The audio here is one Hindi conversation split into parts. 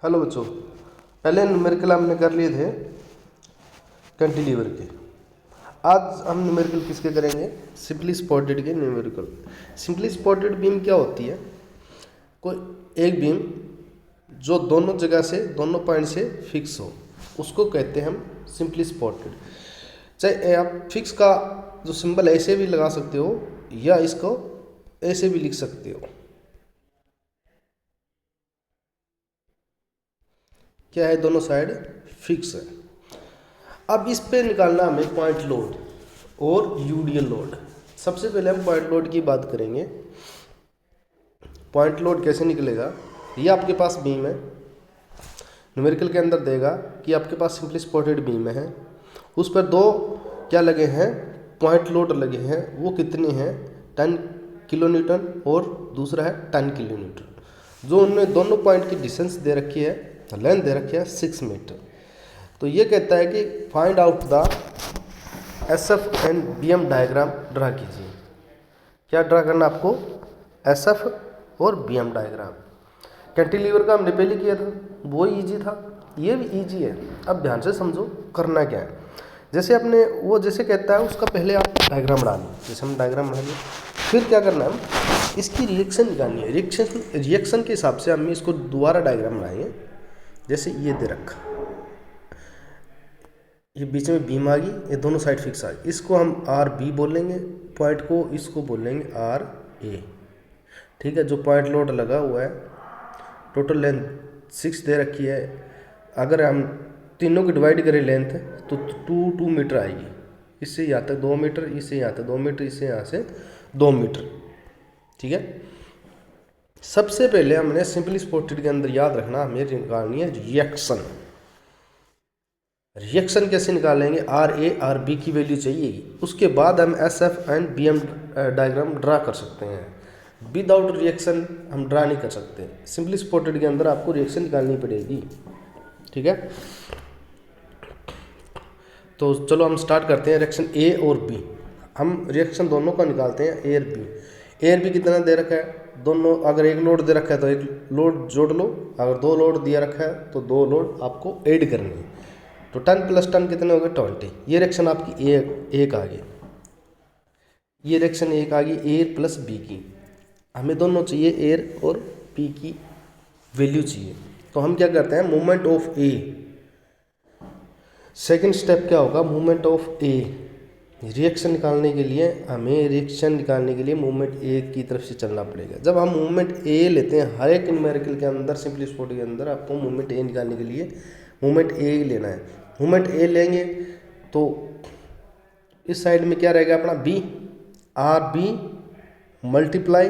हेलो बच्चों, पहले न्यूमेरिकल हमने कर लिए थे कैंटिलीवर के। आज हम न्यूमेरिकल किसके करेंगे? सिंपली स्पॉटेड के न्यूमेरिकल। सिंपली स्पॉटेड बीम क्या होती है? कोई एक बीम जो दोनों जगह से, दोनों पॉइंट से फिक्स हो, उसको कहते हैं हम सिंपली स्पॉटेड। चाहे आप फिक्स का जो सिंबल ऐसे भी लगा सकते हो या इसको ऐसे भी लिख सकते हो। क्या है? दोनों साइड फिक्स है। अब इस पे निकालना हमें पॉइंट लोड और यूडियल लोड। सबसे पहले हम पॉइंट लोड की बात करेंगे। पॉइंट लोड कैसे निकलेगा? ये आपके पास बीम है, न्यूमेरिकल के अंदर देगा कि आपके पास सिंपली स्पॉटेड बीम है, उस पर दो क्या लगे हैं? पॉइंट लोड लगे हैं। वो कितने हैं? 10 किलो न्यूटन और दूसरा है 10 किलो न्यूटन। जो उनमें दोनों पॉइंट की डिस्टेंस दे रखी है, लेंथ दे रखी है 6 मीटर। तो ये कहता है कि find out the SF and BM diagram draw कीजिए। क्या ड्रा करना आपको? SF और BM डायग्राम। कैंटिलीवर का हमने पहले किया था, वो इजी था, ये भी इजी है। अब ध्यान से समझो करना क्या है। जैसे अपने वो जैसे कहता है उसका पहले आप डायग्राम बना लो। जैसे हम डायग्राम बना लिए, फिर क्या करना है? इसकी रिएक्शन निकालनी है। रिएक्शन के हिसाब से हम इसको दोबारा डायग्राम बनाएंगे। जैसे ये दे रखा, ये बीच में बीम आ गई, ये दोनों साइड फिक्स आ गई, इसको हम RB बोलेंगे पॉइंट को, इसको बोलेंगे RA। ठीक है। जो पॉइंट लोड लगा हुआ है, टोटल लेंथ 6 दे रखी है। अगर हम तीनों की डिवाइड करें लेंथ तो 2 मीटर आएगी। इससे यहाँ तक 2 मीटर, इससे यहाँ तक 2 मीटर, इससे यहाँ से 2 मीटर। ठीक है। सबसे पहले हमने सिंपली स्पॉटेड के अंदर याद रखना, हमें निकालनी है रिएक्शन। रिएक्शन कैसे निकालेंगे? RA RB की वैल्यू चाहिए। उसके बाद हम SF and BM diagram draw कर सकते हैं। विदाउट रिएक्शन हम ड्रा नहीं कर सकते। सिंपली स्पॉटेड के अंदर आपको रिएक्शन निकालनी पड़ेगी। ठीक है। तो चलो हम स्टार्ट करते हैं। रिएक्शन A और B, हम रिएक्शन दोनों का निकालते हैं। A और B। A और B कितना दे रखा है? दोनों, अगर एक लोड दे रखा है तो एक लोड जोड़ लो, अगर 2 लोड दिया रखा है तो 2 लोड आपको ऐड करनी है। तो 10 + 10 कितने हो गए? 20। ये रिएक्शन आपकी एक आ गई, ये रिएक्शन एक आ गई A + B की। हमें दोनों चाहिए, A और B की वैल्यू चाहिए। तो हम क्या करते हैं? Movement of A। Second step क्या होगा? Movement of A। रिएक्शन निकालने के लिए मूवमेंट A की तरफ से चलना पड़ेगा। जब हम मूवमेंट A लेते हैं, हर एक न्यूमेरिकल के अंदर, सिंपली स्पॉटेड के अंदर आपको मूवमेंट A निकालने के लिए मूवमेंट A लेना है। मूवमेंट A लेंगे तो इस साइड में क्या रहेगा अपना? B, RB multiply.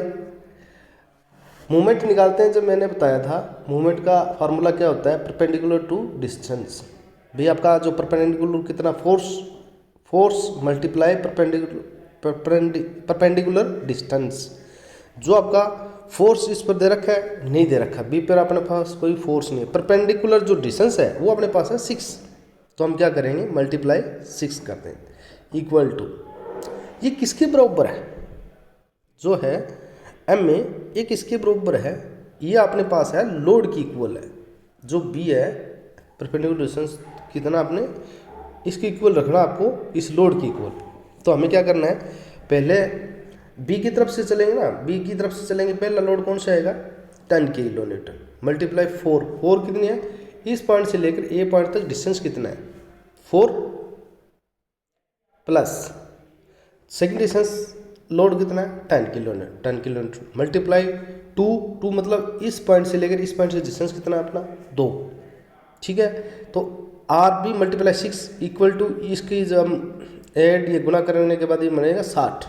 मूवमेंट निकालते हैं, जब मैंने बताया था मूवमेंट का फार्मूला क्या होता है? Perpendicular to distance. भाई आपका जो परपेंडिकुलर कितना फोर्स मल्टीप्लाई परपेंडिकुलर डिस्टेंस। जो आपका फोर्स इस पर दे रखा है, नहीं दे रखा, बी पर अपने पास कोई फोर्स नहीं है। परपेंडिकुलर जो डिस्टेंस है वो अपने पास है 6। तो हम क्या करेंगे? मल्टीप्लाई 6 करते हैं, इक्वल टू, ये किसके बराबर है? जो है M में, ये किसके बराबर है? ये अपने पास है लोड की इक्वल है। जो B है, परपेंडिकुलर डिस्टेंस कितना आपने इसकी इक्वल रखना, आपको इस लोड की इक्वल। तो हमें क्या करना है? पहले B की तरफ से चलेंगे ना, B की तरफ से चलेंगे, पहला लोड कौन सा आएगा? 10 किलो न्यूटन मल्टीप्लाई 4 कितनी है? इस पॉइंट से लेकर A पॉइंट तक डिस्टेंस कितना है? 4 प्लस सेकेंड डिस्टेंस लोड कितना है? 10 किलो न्यूटन मल्टीप्लाई 2 मतलब इस पॉइंट से लेकर इस पॉइंट से डिस्टेंस कितना है अपना? 2। ठीक है। तो RB मल्टीप्लाई 6 इक्वल टू, इसकी जब हम ऐड ये गुना करने के बाद ये बनेगा 60।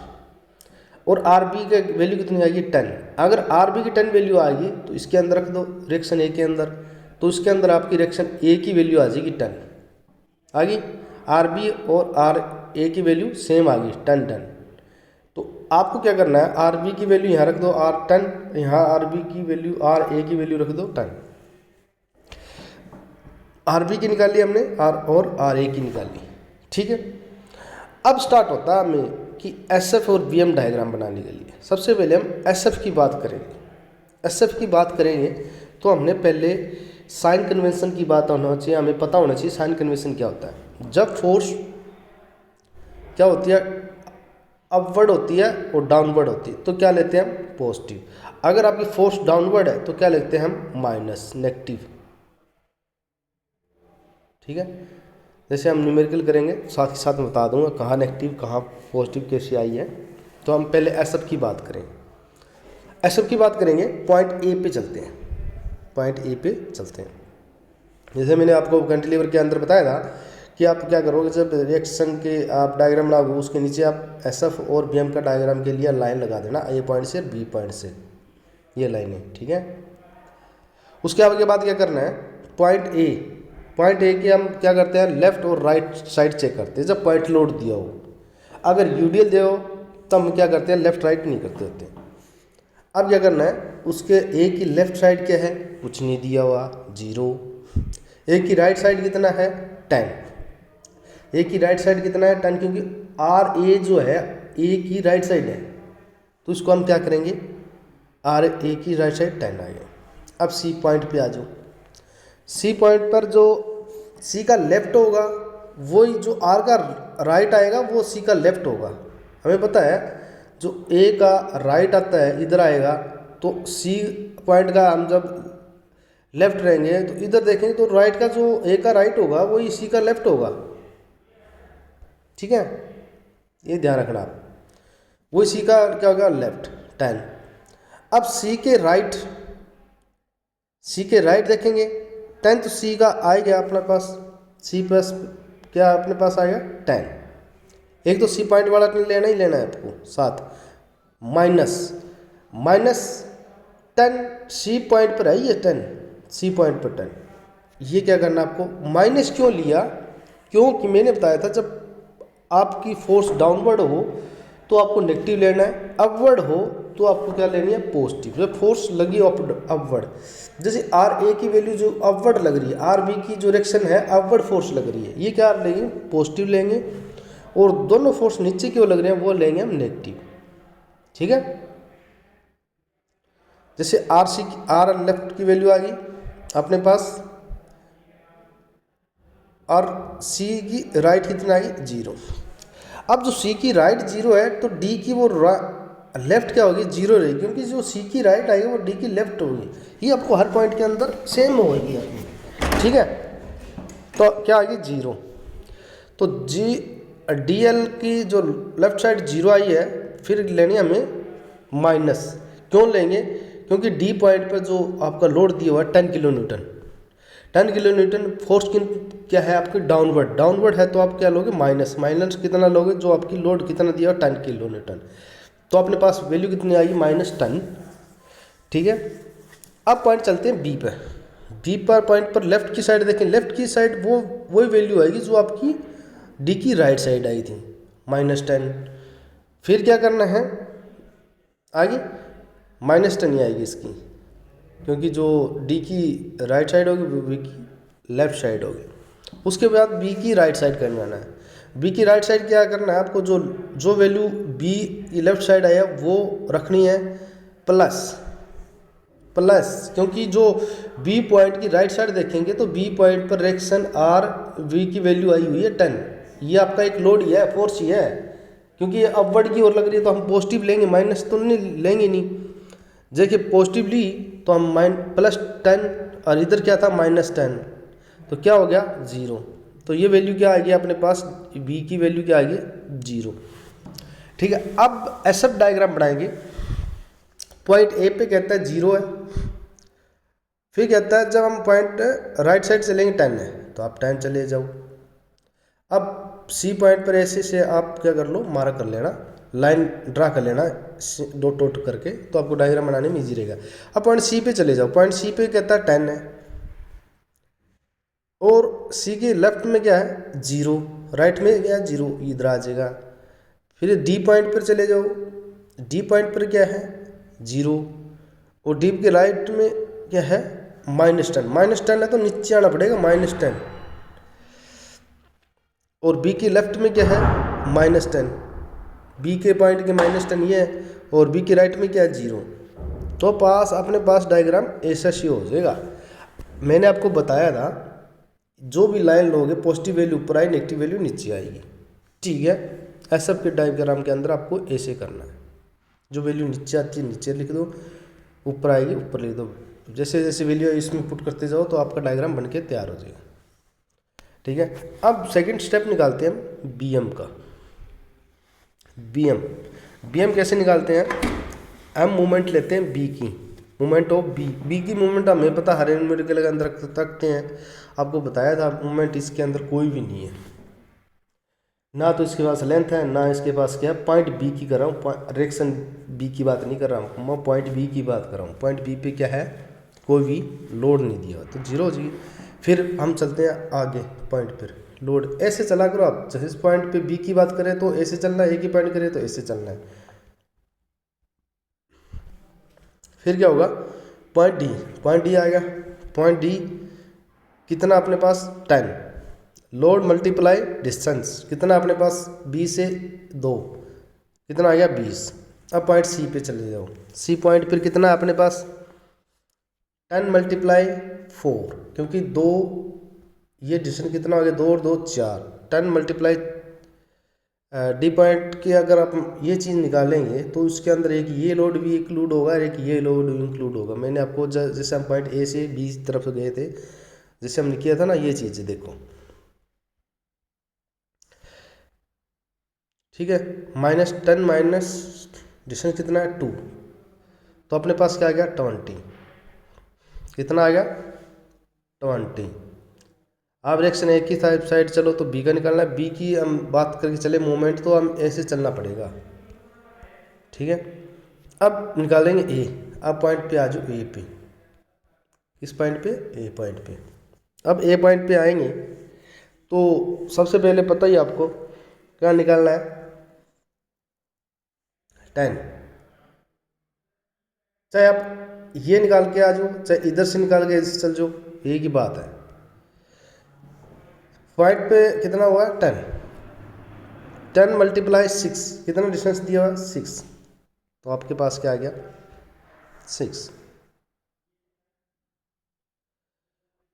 और RB का वैल्यू कितनी आएगी? 10। अगर RB की 10 वैल्यू आएगी तो इसके अंदर रख दो, रिएक्शन A के अंदर। तो इसके अंदर आपकी रिएक्शन A की वैल्यू आ जाएगी 10 आ गई। RB और RA की वैल्यू सेम आ गई 10। तो आपको क्या करना है? RB की वैल्यू यहाँ रख दो R10, यहाँ RB की वैल्यू RA की वैल्यू रख दो 10। RB की निकाली हमने, R और RA की निकाली। ठीक है। अब स्टार्ट होता है हमें कि SF और BM डायग्राम बनाने के लिए। सबसे पहले हम SF की बात करेंगे। SF की बात करेंगे तो हमने पहले साइन कन्वेंशन की बात होना चाहिए, हमें पता होना चाहिए साइन कन्वेंशन क्या होता है। जब फोर्स क्या होती है, अपवर्ड होती है और डाउनवर्ड होती है, तो क्या लेते हैं हम, पॉजिटिव। अगर आपकी फोर्स डाउनवर्ड है तो क्या लिखते हैं हम, माइनस, नेगेटिव। ठीक है, जैसे हम न्यूमेरिकल करेंगे साथ ही साथ मैं बता दूंगा कहाँ नेगेटिव कहाँ पॉजिटिव कैसे आई है। तो हम पहले एसएफ की बात करें, एसएफ की बात करेंगे, पॉइंट ए पे चलते हैं, पॉइंट ए पे चलते हैं। जैसे मैंने आपको कैंटिलीवर के अंदर बताया था कि आप क्या करोगे, जब रिएक्शन के आप डायग्राम बनाओगे उसके नीचे आप एसएफ और बीएम का डायग्राम के लिए लाइन लगा देना, ए पॉइंट से बी पॉइंट से, ये लाइन है। ठीक है, उसके आगे बाद क्या करना है, पॉइंट ए, पॉइंट ए के हम क्या करते हैं, लेफ्ट और राइट साइड चेक करते हैं। जब पॉइंट लोड दिया हो, अगर यूडीएल दिया हो तब हम क्या करते हैं, लेफ्ट राइट नहीं करते होते। अब क्या करना है, उसके ए की लेफ्ट साइड क्या है, कुछ नहीं दिया हुआ, 0। ए की राइट साइड कितना है, 10। ए की राइट साइड कितना है, 10, क्योंकि आर ए जो है ए की राइट साइड है, तो उसको हम क्या करेंगे, आर ए की राइट साइड 10 आ गया। अब सी पॉइंट पे आ जाओ, सी पॉइंट पर जो सी का लेफ्ट होगा वही जो आर का राइट आएगा वो सी का लेफ्ट होगा। हमें पता है जो ए का राइट आता है इधर आएगा, तो सी पॉइंट का हम जब लेफ्ट रहेंगे तो इधर देखेंगे तो राइट का जो ए का राइट होगा वही सी का लेफ्ट होगा। ठीक है, ये ध्यान रखना आप, वही सी का क्या होगा, लेफ्ट, 10। अब सी के राइट देखेंगे 10, तो सी का आ गया अपने पास, सी प्लस क्या अपने पास आएगा 10। एक तो सी पॉइंट वाला लेना ही लेना है आपको, साथ माइनस 10 सी पॉइंट पर है, ये 10 सी पॉइंट पर 10। ये क्या करना आपको, माइनस क्यों लिया, क्योंकि मैंने बताया था जब आपकी फोर्स डाउनवर्ड हो तो आपको नेगेटिव लेना है, अपवर्ड हो तो आपको क्या लेनी है, पॉजिटिव। जब फोर्स लगी अपवर्ड, जैसे आर ए की वैल्यू जो अपवर्ड लग रही है, आर बी की जो डायरेक्शन है अपवर्ड फोर्स लग रही है, ये क्या लेंगे, पॉजिटिव लेंगे। और दोनों फोर्स नीचे क्यों लग रहे हैं वो लेंगे हम नेगेटिव। ठीक है, जैसे आर लेफ्ट की वैल्यू आ गई अपने पास, और सी की राइट कितना आ गई, 0। अब जो सी की राइट 0 है तो डी की वो लेफ्ट क्या होगी, 0 रहेगी, क्योंकि जो सी की राइट आएगी वो डी की लेफ्ट होगी। ये आपको हर पॉइंट के अंदर सेम होगी आपकी। ठीक है, तो क्या आएगी, 0। तो डी एल की जो लेफ्ट साइड 0 आई है, फिर लेनी है हमें माइनस। क्यों लेंगे, क्योंकि डी पॉइंट पर जो आपका लोड दिया हुआ है 10 kilo Newton, 10 kilo Newton force क्या है आपकी, डाउनवर्ड है, तो आप क्या लोगे, माइनस कितना लोगे, जो आपकी लोड कितना दिया हुआ 10 किलो न्यूटन, तो अपने पास वैल्यू कितनी आएगी, -10। ठीक है, अब पॉइंट चलते हैं बी पर। बी पर पॉइंट पर लेफ्ट की साइड देखें, लेफ्ट की साइड वही वैल्यू आएगी जो आपकी डी की राइट साइड आई थी, -10। फिर क्या करना है आगे, -10 ही आएगी इसकी, क्योंकि जो डी की राइट साइड होगी वो बी की लेफ्ट साइड होगी। उसके बाद बी की राइट साइड करने आना है। बी की राइट साइड क्या करना है आपको, जो वैल्यू बी की लेफ्ट साइड आया वो रखनी है प्लस, क्योंकि जो बी पॉइंट की राइट साइड देखेंगे तो बी पॉइंट पर रिएक्शन आर वी की वैल्यू आई हुई है 10। ये आपका एक लोड ही है, फोर्स ही है, क्योंकि ये अपवर्ड की ओर लग रही है तो हम पॉजिटिव लेंगे, माइनस तो नहीं लेंगे नहीं। देखिए पॉजिटिव ली तो हम +10 और इधर क्या था -10, तो क्या हो गया 0। तो ये वैल्यू क्या आ गई अपने पास, बी की वैल्यू क्या आ गई 0। ठीक है, अब एसएफ डायग्राम बनाएंगे। पॉइंट ए पे कहता है 0 है, फिर कहता है जब हम पॉइंट राइट साइड से लेंगे 10 है, तो आप 10 चले जाओ। अब सी पॉइंट पर ऐसे से आप क्या कर लो, मार्क कर लेना, लाइन ड्रा कर लेना डॉट करके, तो आपको डायग्राम बनाने में इजी रहेगा। अब पॉइंट सी पे चले जाओ, पॉइंट सी पे कहता है 10 है, और सी के लेफ्ट में क्या है 0, राइट में क्या है 0, इधर आ जाएगा। फिर डी पॉइंट पर चले जाओ, डी पॉइंट पर क्या है 0, और डी के राइट में क्या है -10 है, तो नीचे आना पड़ेगा -10। और बी के लेफ्ट में क्या है -10, बी के पॉइंट के -10 ये है, और बी के राइट में क्या है 0। तो अपने पास डायग्राम ऐसा ही हो जाएगा। मैंने आपको बताया था जो भी लाइन लोगे पॉजिटिव वैल्यू ऊपर आई, नेगेटिव वैल्यू नीचे आएगी। ठीक है, एसएफ के डायग्राम के अंदर आपको ऐसे करना है। जो वैल्यू नीचे आती है नीचे लिख दो, ऊपर आएगी ऊपर लिख दो। जैसे जैसे वैल्यू इसमें पुट करते जाओ तो आपका डायग्राम बन के तैयार हो जाएगा। ठीक है, अब सेकंड स्टेप निकालते हैं हम बीएम का। बीएम कैसे निकालते हैं? हम मूवमेंट लेते हैं बी की, मूवमेंट ऑफ बी की मूवमेंट हमें पता हर न्यूमेरिकल के अंदर रखते हैं। आपको बताया था मूवमेंट इसके अंदर कोई भी नहीं है, ना तो इसके पास लेंथ है ना इसके पास क्या है। पॉइंट बी की कर रहा हूँ, डायरेक्शन बी की बात नहीं कर रहा हूँ, मैं पॉइंट बी की बात कर रहा हूँ। पॉइंट बी पे क्या है, कोई भी लोड नहीं दिया तो जीरो हो जाएगी। फिर हम चलते हैं आगे पॉइंट पर, लोड ऐसे चला करो आप। जिस पॉइंट पे बी की बात करें तो ऐसे चलना है, एक ही पॉइंट करें तो ऐसे चलना है। फिर क्या होगा, पॉइंट डी आएगा। पॉइंट डी कितना अपने पास 10, लोड मल्टीप्लाई डिस्टेंस कितना अपने पास 20 से 2 कितना आ गया 20। अब पॉइंट सी पे चले जाओ, सी पॉइंट फिर कितना अपने पास 10 मल्टीप्लाई 4, क्योंकि 2 ये डिस्टेंस कितना हो गया 2 और 2 4, 10 मल्टीप्लाई डी पॉइंट की अगर आप ये चीज़ निकालेंगे तो उसके अंदर एक ये लोड भी इंक्लूड होगा और एक ये लोड भी इंक्लूड होगा। मैंने आपको जैसे हम पॉइंट ए से बी तरफ गए थे, जैसे हमने किया था ना ये चीज़ देखो। ठीक है, -10 माइनस डिस्टेंस कितना है 2, तो अपने पास क्या आ गया 20। कितना आ गया 20। आप डायरेक्शन एक ही साइड चलो तो बी का निकालना है। बी की हम बात करके चले मूवमेंट तो हम ऐसे चलना पड़ेगा। ठीक है, अब निकालेंगे ए। अब पॉइंट पे आ जाओ ए पे, इस पॉइंट पे ए पॉइंट पे। अब ए पॉइंट पे आएंगे तो सबसे पहले पता ही आपको क्या निकालना है 10। चाहे आप ये निकाल के आ जाओ चाहे इधर से निकाल के चल जाओ, ये की बात है। पॉइंट पे कितना हुआ 10 मल्टीप्लाई 6 कितना डिस्टेंस दिया हुआ 6, तो आपके पास क्या आ गया 6।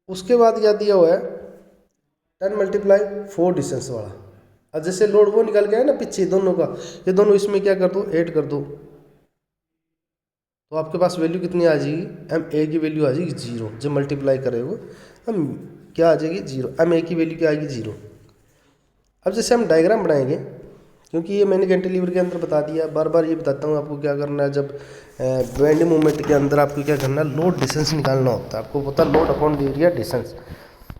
उसके बाद क्या दिया हुआ है 10 मल्टीप्लाई 4 डिस्टेंस वाला। अब जैसे लोड वो निकल गया है ना पीछे दोनों का, ये दोनों इसमें क्या कर दो ऐड कर दो, तो आपके पास वैल्यू कितनी आ जाएगी, एम ए की वैल्यू आ जाएगी 0। जब मल्टीप्लाई करे वो हम क्या आ जाएगी 0, एम ए की वैल्यू क्या आएगी 0। अब जैसे हम डायग्राम बनाएंगे, क्योंकि ये मैंने कैंटिलीवर के अंदर बता दिया, बार बार ये बताता हूँ आपको क्या करना है। जब बेंड मूवमेंट के अंदर आपको क्या करना है, लोड डिस्टेंस निकालना होता है। आपको पता load upon area distance,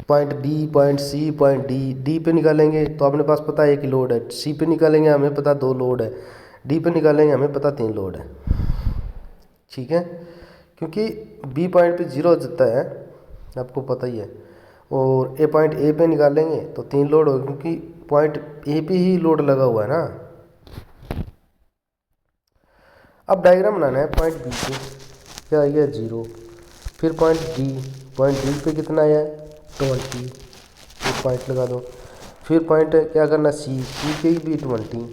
point B point C point D पे निकालेंगे तो अपने पास पता है एक लोड है। सी पे निकालेंगे हमें पता 2 लोड है, डी पे निकालेंगे हमें पता 3 लोड है। ठीक है, क्योंकि बी पॉइंट पे 0 हो जाता है आपको पता ही है, और ए पॉइंट ए पे निकालेंगे तो 3 लोड हो, क्योंकि पॉइंट ए पे ही लोड लगा हुआ है ना। अब डायग्राम बनाना है पॉइंट बी पे, क्या आ गया 0। फिर पॉइंट डी पे कितना आया 20, एक पॉइंट लगा दो। फिर पॉइंट क्या करना सी पे भी 20।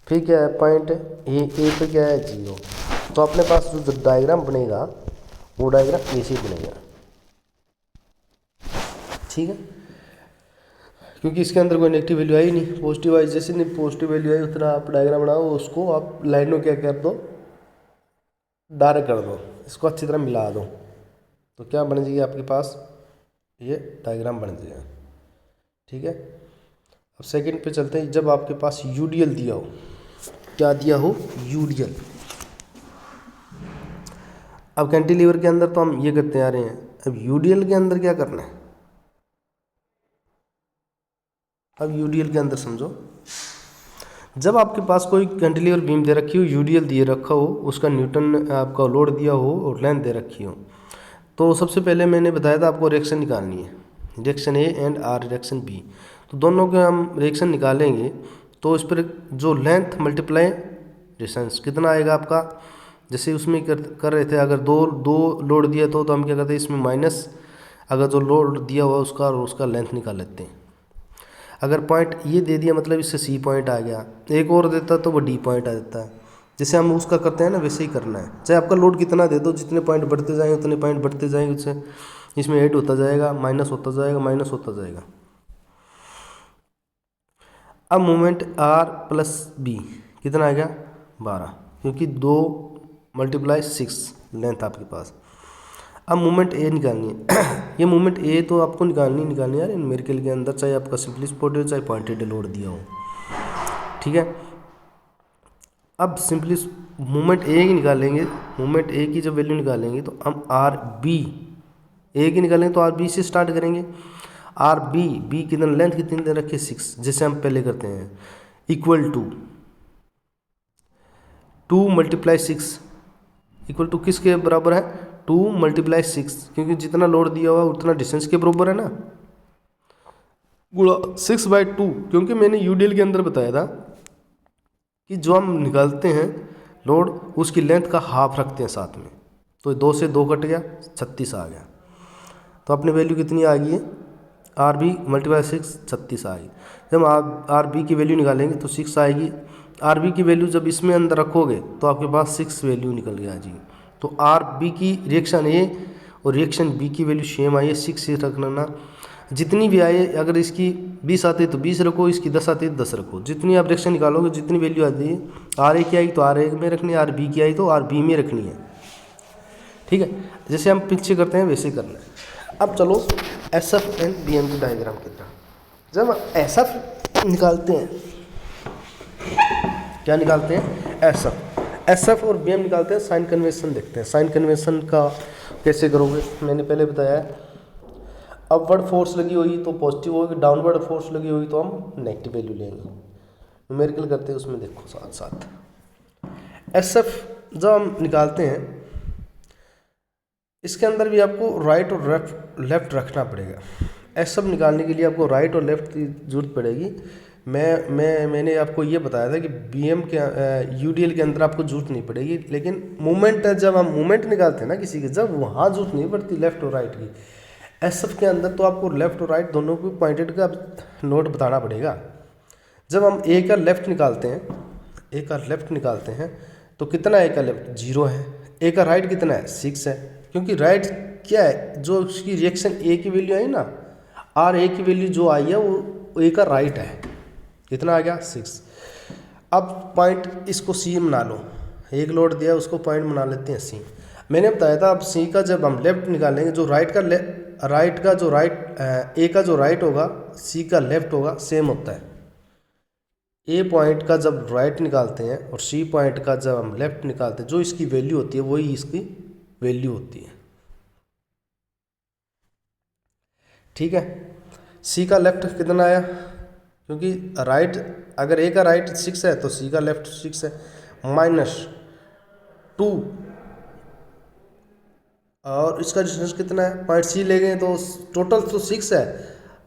फिर क्या है पॉइंट ए पे क्या है 0। तो अपने पास जो डायग्राम बनेगा वो डायग्राम ऐसे ही बनेगा। ठीक है, क्योंकि इसके अंदर कोई नेगेटिव वैल्यू आई नहीं, पॉजिटिव आई। जैसे नहीं पॉजिटिव वैल्यू आई उतना आप डायग्राम बनाओ, उसको आप लाइनों क्या कर दो डायरेक्ट कर दो, इसको अच्छी तरह मिला दो, तो क्या बन जाएगी आपके पास ये डायग्राम बन जाएगा। ठीक है, अब सेकंड पे चलते हैं। जब आपके पास यूडीएल दिया हो, क्या दिया हो यूडीएल। अब कैंटिलीवर के अंदर तो हम ये करते आ रहे हैं, अब यूडीएल के अंदर क्या करना है। अब यूडीएल के अंदर समझो, जब आपके पास कोई कैंटिलीवर बीम दे रखी हो, यूडीएल दिए रखा हो, उसका न्यूटन आपका लोड दिया हो और लेंथ दे रखी हो, तो सबसे पहले मैंने बताया था आपको रिएक्शन निकालनी है, reaction A and R reaction B. तो दोनों के हम रिएक्शन निकालेंगे तो इस पर जो लेंथ मल्टीप्लाई डिस्टेंस कितना आएगा आपका। जैसे उसमें कर रहे थे, अगर दो लोड दिया तो हम क्या करते हैं इसमें माइनस, अगर जो लोड दिया हुआ उसका और उसका लेंथ निकाल लेते हैं। अगर पॉइंट ये दे दिया मतलब इससे सी पॉइंट आ गया, एक और देता तो वो डी पॉइंट आ जाता है। जैसे हम उसका करते हैं ना वैसे ही करना है। चाहे आपका लोड कितना दे दो, जितने पॉइंट बढ़ते जाएंगे उतने पॉइंट बढ़ते जाएंगे, उससे इसमें ऐड होता जाएगा, माइनस होता जाएगा, माइनस होता जाएगा। अब मोमेंट आर प्लस बी कितना आ गया 12, क्योंकि 2 × 6 लेंथ आपके पास। अब मोमेंट ए निकालनी है। ये मोमेंट ए तो आपको निकालनी है यार न्यूमेरिकल के अंदर, चाहे आपका सिंपली सपोर्टेड चाहे पॉइंटेड लोड दिया हो, ठीक है। अब सिंपली मोमेंट ए की निकालेंगे, मोमेंट ए की जब वैल्यू निकालेंगे तो हम आर बी ए की निकालेंगे तो आर बी से स्टार्ट करेंगे। आर बी कितना लेंथ कितनी दे रखी है 6, जैसे हम पहले करते हैं, इक्वल टू 2 × 6 इक्वल टू किसके बराबर है 2 × 6, क्योंकि जितना लोड दिया हुआ उतना डिस्टेंस के बराबर है ना, गुणा 6/2, क्योंकि मैंने यूडीएल के अंदर बताया था कि जो हम निकालते हैं लोड उसकी लेंथ का हाफ रखते हैं साथ में, तो 2 से 2 कट गया 36 आ गया। तो अपनी वैल्यू कितनी आ गई है आर बी × 6 36 आ गई। जब आप आर बी की वैल्यू निकालेंगे तो 6 आएगी। आर बी की वैल्यू जब इसमें अंदर रखोगे तो आपके पास 6 वैल्यू निकल के आ जाएगी। तो आर बी की रिएक्शन ए और रिएक्शन बी की वैल्यू सेम आई है, 6 से रखना। जितनी भी आए, अगर इसकी 20 आती है तो 20 रखो, इसकी 10 आती है तो 10 रखो। जितनी आप रिएक्शन निकालोगे जितनी वैल्यू आती है, आर ए की आई तो आर ए में रखनी है, आर बी की आई तो आर बी में रखनी है, ठीक है। जैसे हम पीछे करते हैं वैसे करना है। अब चलो S F and B M की डायग्राम की तरह। जब एस एफ निकालते हैं, क्या निकालते हैं एस एफ और बी एम निकालते हैं, साइन कन्वेंशन देखते हैं। साइन कन्वेंशन का कैसे करोगे, मैंने पहले बताया, अपवर्ड फोर्स लगी हुई तो पॉजिटिव होगी, डाउनवर्ड फोर्स लगी हुई तो हम नेगेटिव वैल्यू लेंगे। न्यूमेरिकल करते हैं उसमें देखो साथ साथ। एस एफ जब हम निकालते हैं इसके अंदर भी आपको राइट और लेफ्ट रखना पड़ेगा। एस एफ निकालने के लिए आपको राइट और लेफ्ट की जरूरत पड़ेगी। मैंने आपको ये बताया था कि बीएम के यूडीएल के अंदर आपको जरूरत नहीं पड़ेगी, लेकिन मूवमेंट जब हम मूवमेंट निकालते हैं ना किसी के, जब वहाँ जरूरत नहीं पड़ती लेफ्ट और राइट की। एस एफ के अंदर तो आपको लेफ्ट और राइट दोनों को पॉइंटेड का नोट बताना पड़ेगा। जब हम ए का लेफ्ट निकालते हैं तो कितना ए का लेफ्ट 0 है, ए का राइट कितना है 6 है, क्योंकि राइट क्या है, जो उसकी रिएक्शन ए की वैल्यू आई ना, आर ए की वैल्यू जो आई है वो ए का राइट है, कितना आ गया 6। अब पॉइंट इसको सी बना लो, एक लोड दिया उसको पॉइंट बना लेते हैं सी। मैंने बताया था अब सी का जब हम लेफ्ट निकालेंगे, जो ए का जो राइट होगा सी का लेफ्ट होगा, सेम होता है। ए पॉइंट का जब राइट निकालते हैं और सी पॉइंट का जब हम लेफ्ट निकालते हैं, जो इसकी वैल्यू होती है वही इसकी वैल्यू होती है, ठीक है। सी का लेफ्ट कितना आया, क्योंकि राइट अगर ए का राइट 6 है तो सी का लेफ्ट 6 है, -2 और इसका डिस्टेंस कितना है, पॉइंट सी ले गए तो टोटल तो 6 है।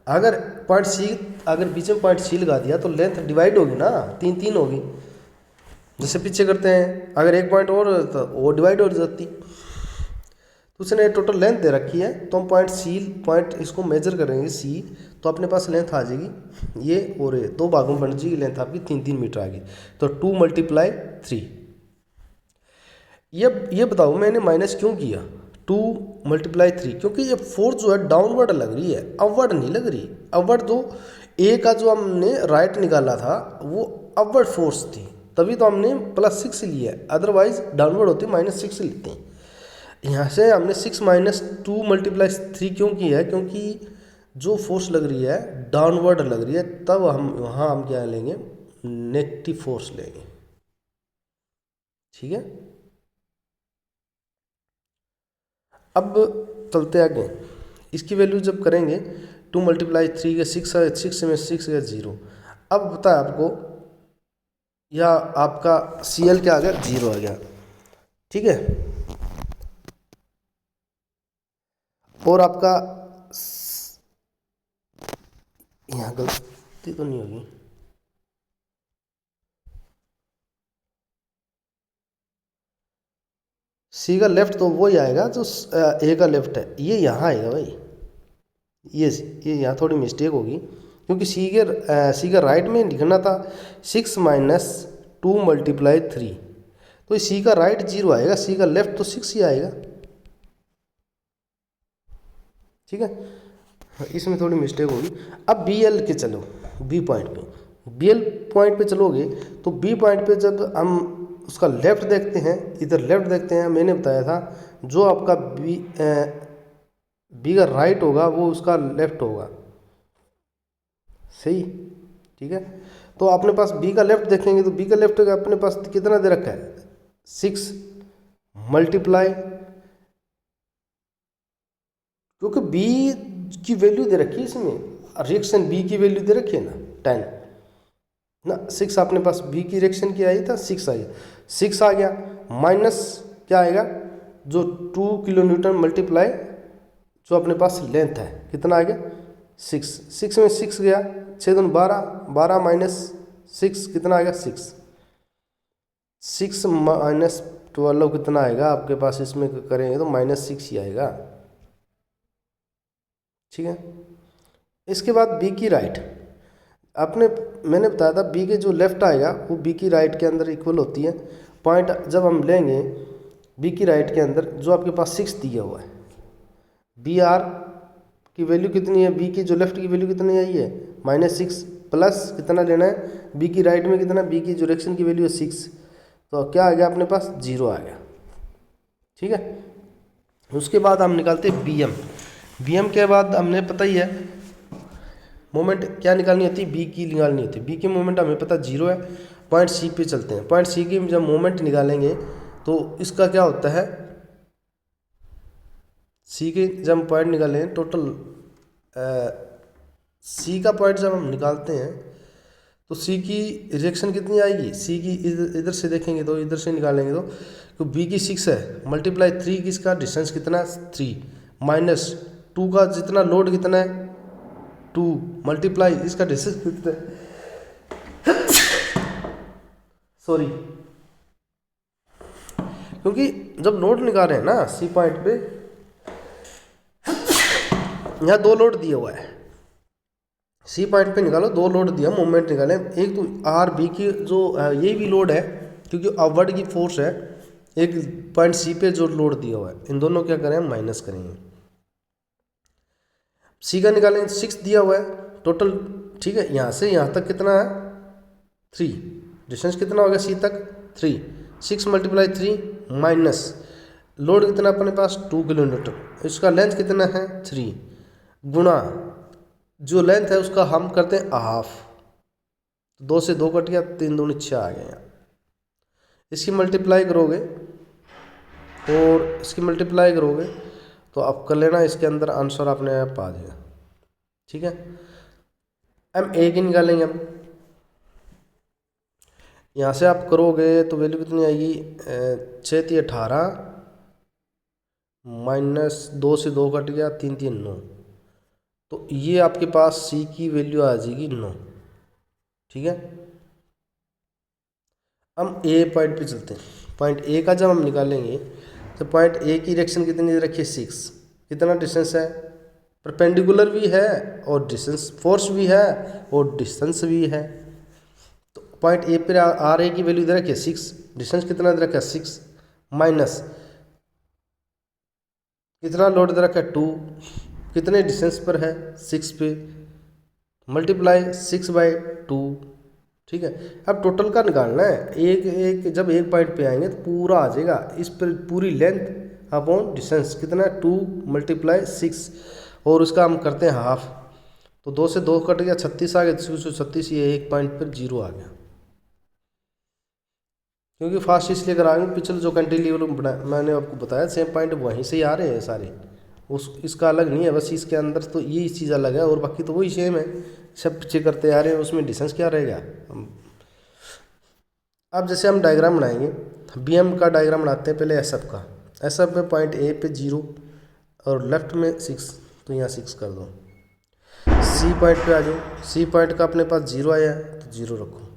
अगर पॉइंट सी, अगर बीच में पॉइंट सी लगा दिया तो लेंथ डिवाइड होगी ना, 3 होगी, जैसे पीछे करते हैं। अगर एक पॉइंट और तो वो डिवाइड हो जाती। तो उसने टोटल लेंथ दे रखी है, तो हम पॉइंट इसको मेजर करेंगे सी, तो अपने पास लेंथ आ जाएगी ये और ये 2 भागों में बन जाएगी, लेंथ आपकी 3 मीटर आ गई। तो 2 × 3। ये बताओ मैंने माइनस क्यों किया 2 × 3, क्योंकि ये फोर्स जो है डाउनवर्ड लग रही है, अपवर्ड नहीं लग रही। अपवर्ड जो ए का जो हमने राइट निकाला था वो अपवर्ड फोर्स थी, तभी तो हमने +6 लिया है, अदरवाइज डाउनवर्ड होती -6 लेते हैं। यहाँ से हमने 6 - 2 × 3 क्यों किया है, क्योंकि जो फोर्स लग रही है डाउनवर्ड लग रही है, तब हम क्या लेंगे, नेगेटिव फोर्स लेंगे, ठीक है। अब चलते आगे, इसकी वैल्यू जब करेंगे 2 × 3 के 6 में 6 या 0। अब पता है आपको, या आपका CL क्या आ गया 0 आ गया, ठीक है। और आपका यहाँ गलती तो नहीं होगी, सी का लेफ्ट तो वही आएगा जो ए का लेफ्ट है, ये यहाँ आएगा भाई, ये यहाँ थोड़ी मिस्टेक होगी, क्योंकि सी का राइट में लिखना था 6 - 2 × 3, तो सी का राइट 0 आएगा, सी का लेफ्ट तो 6 ही आएगा। ठीक है, इसमें थोड़ी मिस्टेक होगी। अब बी एल के चलो, बी पॉइंट पे, बी एल पॉइंट पे चलोगे तो बी पॉइंट पे जब हम उसका लेफ्ट देखते हैं, इधर लेफ्ट देखते हैं, मैंने बताया था जो आपका बी का राइट होगा वो उसका लेफ्ट होगा, सही। ठीक है, तो अपने पास बी का लेफ्ट देखेंगे तो बी का लेफ्ट अपने पास कितना दे रखा है, 6 मल्टीप्लाई, क्योंकि बी की वैल्यू दे रखी है इसमें, रिएक्शन बी की वैल्यू दे रखी है ना 10 ना, 6 अपने पास बी की रिएक्शन की आई था, 6 आई, 6 आ गया, माइनस क्या आएगा, जो 2 किलो न्यूटन मल्टीप्लाई जो अपने पास लेंथ है, कितना आ गया 6, 6 में 6 गया, 6 दूनी 12, 12 माइनस 6 कितना आएगा 6, 6 माइनस 12 कितना आएगा आपके पास, इसमें करेंगे तो -6 ही आएगा। ठीक है, इसके बाद बी की राइट, मैंने बताया था बी के जो लेफ्ट आएगा वो बी की राइट के अंदर इक्वल होती है। पॉइंट जब हम लेंगे बी की राइट के अंदर जो आपके पास 6 दिया हुआ है, बी आर की वैल्यू कितनी है, बी की जो लेफ्ट की वैल्यू कितनी आई है -6, प्लस कितना लेना है बी की राइट में कितना, बी की जो डायरेक्शन की वैल्यू है 6, तो क्या आ गया अपने पास 0 आ गया। ठीक है, उसके बाद हम निकालते हैं बी एम, बी एम के बाद हमने पता ही है मोमेंट क्या निकालनी होती है, बी की निकालनी होती है, बी की मोमेंट हमें पता 0 है। पॉइंट सी पे चलते हैं, पॉइंट सी की जब मोमेंट निकालेंगे तो इसका क्या होता है, सी के जब हम पॉइंट निकालें टोटल, सी का पॉइंट जब हम निकालते हैं तो सी की रिएक्शन कितनी आएगी, सी की इधर से देखेंगे तो इधर से निकालेंगे तो बी की 6 है, मल्टीप्लाई 3 किसका डिस्टेंस कितना है 3, माइनस 2 का जितना लोड कितना है 2, मल्टीप्लाई इसका डिस्टेंस कितना है सॉरी, क्योंकि जब लोड निकाल रहे हैं ना सी पॉइंट पे, यहाँ 2 लोड दिया हुआ है, सी पॉइंट पे निकालो 2 लोड दिया, मोमेंट निकाले, एक तो आर बी की जो ये भी लोड है क्योंकि अपवर्ड की फोर्स है, एक पॉइंट सी पे जो लोड दिया हुआ है, इन दोनों क्या करें माइनस करेंगे, सी का निकालेंगे 6 दिया हुआ है टोटल। ठीक है, यहाँ से यहाँ तक कितना है 3, डिस्टेंस कितना होगा सी तक 3, 6 मल्टीप्लाई 3 माइनस लोड कितना अपने पास 2 किलो न्यूटन, इसका लेंथ कितना है 3, गुणा जो लेंथ है उसका हम करते हैं हाफ, 2 से 2 कट गया, 3 दूनी 6 आ गए यहाँ, इसकी मल्टीप्लाई करोगे और इसकी मल्टीप्लाई करोगे तो आप कर लेना, इसके अंदर आंसर अपने आप आ जाएगा। ठीक है, हम ए की निकालेंगे, हम यहाँ से आप करोगे तो वैल्यू कितनी आएगी 6 3 18 माइनस 2 से 2 कट गया, 3 3 9, तो ये आपके पास सी की वैल्यू आ जाएगी 9। ठीक है, हम ए पॉइंट पे चलते हैं, पॉइंट ए का जब हम निकालेंगे तो पॉइंट ए की डायरेक्शन कितनी रखिए 6, कितना डिस्टेंस है, परपेंडिकुलर भी है और डिस्टेंस फोर्स भी है और डिस्टेंस भी है, तो पॉइंट ए पर आर ए की वैल्यू दे रखिए 6, डिस्टेंस कितना दे रखा है 6, माइनस कितना लोड दे रखा है 2, कितने डिस्टेंस पर है 6 पे, मल्टीप्लाई 6/2। ठीक है, अब टोटल का निकालना है, एक एक जब एक पॉइंट पे आएंगे तो पूरा आ जाएगा, इस पर पूरी लेंथ अपॉन डिस्टेंस कितना है 2 मल्टीप्लाई 6 और उसका हम करते हैं हाफ, तो 2 से 2 कट गया, 36 आ गया, 36 ये एक पॉइंट पर 0 आ गया, क्योंकि फास्ट इसलिए कराएंगे पिछले जो कैंटिलीवर मैंने आपको बताया सेम पॉइंट वहीं से ही आ रहे हैं सारे, उस इसका अलग नहीं है, बस इसके अंदर तो ये चीज़ अलग है और बाकी तो वही सेम है, सब पीछे करते आ रहे हैं, उसमें डिस्टेंस क्या रहेगा। अब जैसे हम डायग्राम बनाएंगे, बी एम का डायग्राम बनाते हैं पहले एस एफ का, एस एफ में पॉइंट ए पे 0 और लेफ्ट में 6, तो यहाँ 6 कर दो, सी पॉइंट पे आ जाओ, सी पॉइंट का अपने पास 0 आया तो 0 रखो,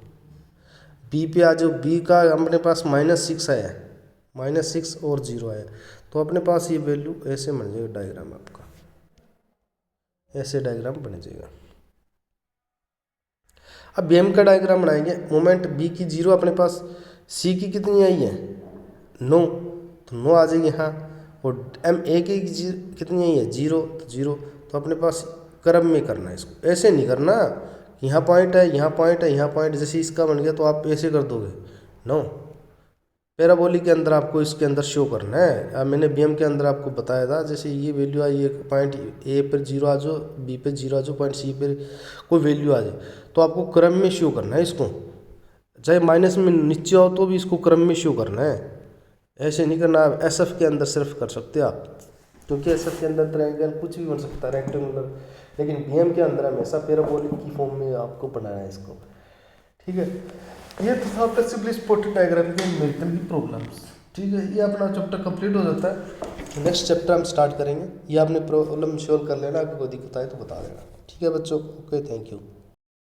बी पे आ जाओ, बी का अपने पास -6 आया, -6 और 0 आया, तो अपने पास ये वैल्यू ऐसे बन जाएगा डायग्राम आपका, ऐसे डायग्राम बन जाएगा। अब बी एम का डायग्राम बनाएंगे, मोमेंट बी की 0 अपने पास, सी की कितनी आई है 9, तो 9 आ जाएगी यहाँ। और m a की कितनी आई है 0, तो 0। तो अपने पास क्रम में करना है इसको, ऐसे नहीं करना यहाँ पॉइंट है, यहाँ पॉइंट है, यहाँ पॉइंट। जैसे इसका बन गया तो आप ऐसे कर दोगे 9। पैराबोलिक के अंदर आपको इसके अंदर शो करना है। अब मैंने बीएम के अंदर आपको बताया था, जैसे ये वैल्यू आई, ये पॉइंट ए पर 0 आ जाओ, बी पे 0 आ जाओ, पॉइंट सी पर कोई वैल्यू आ जाए, तो आपको क्रम में शो करना है इसको। चाहे माइनस में नीचे आओ तो भी इसको क्रम में शो करना है, ऐसे नहीं करना। आप एस एफ के अंदर सिर्फ कर सकते हैं आप, क्योंकि एस एफ के अंदर ट्रायंगल कुछ भी बन सकता है, रेक्टेंगुलर। लेकिन बीएम के अंदर हमेशा पैराबोलिक की फॉर्म में आपको बनाना है इसको, ठीक है। ये तो था आपका सिंपली सपोर्टेड डायग्राम के न्यूमेरिकल की प्रॉब्लम्स, ठीक है। ये अपना चैप्टर कंप्लीट हो जाता है। नेक्स्ट चैप्टर हम स्टार्ट करेंगे। ये आपने प्रॉब्लम सॉल्व कर लेना, अगर कोई दिक्कत आए तो बता देना, ठीक है बच्चों। Okay, thank you.